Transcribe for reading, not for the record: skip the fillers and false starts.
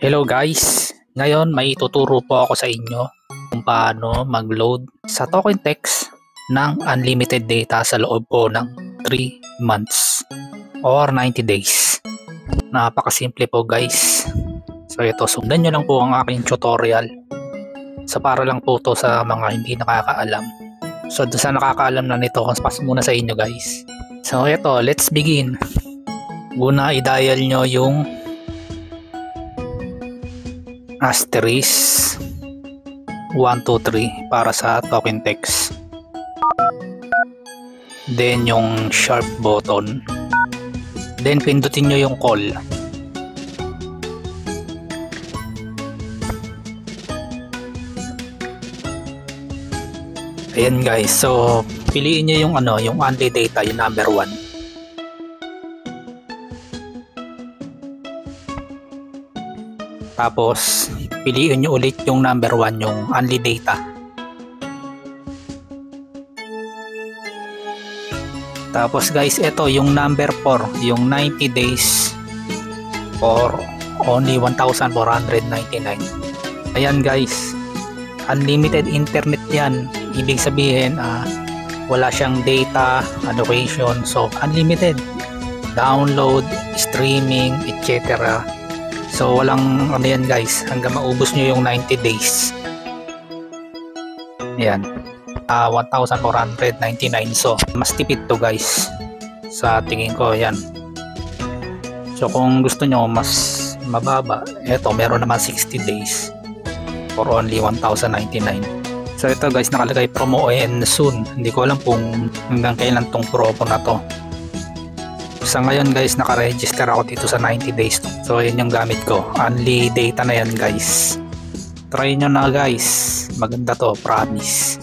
Hello guys! Ngayon may ituturo po ako sa inyo kung paano mag-load sa Token Text ng unlimited data sa loob po ng 3 months or 90 days. Napakasimple po guys. So ito, sundan nyo lang po ang aking tutorial. So para lang po to sa mga hindi nakakaalam. So doon sa nakakaalam na nito, pass muna sa inyo guys. So ito, let's begin. Una, i-dial nyo yung asterisk 123 para sa Token Text. Then yung sharp button. Then pindutin nyo yung call. Ayan guys, so piliin nyo yung yung only data, yung number 1. Tapos piliin nyo ulit yung number 1, yung only data. Tapos guys, ito yung number 4, yung 90 days for only 1,499. Ayan guys, unlimited internet yan. Ibig sabihin wala siyang data allocation, so unlimited download, streaming, etc. So walang yan guys, hanggang maubos nyo yung 90 days. Ayan, 1,499. So mas tipid to guys sa tingin ko. Yan, so kung gusto nyo mas mababa, eto meron naman 60 days for only 1,099. So ito guys, nakalagay promo and soon. Hindi ko alam kung hanggang kailan tong promo na to. Sa ngayon guys, naka-register ako dito sa 90 days. So yun yung gamit ko, only data na yan guys. Try nyo na guys, maganda to, promise.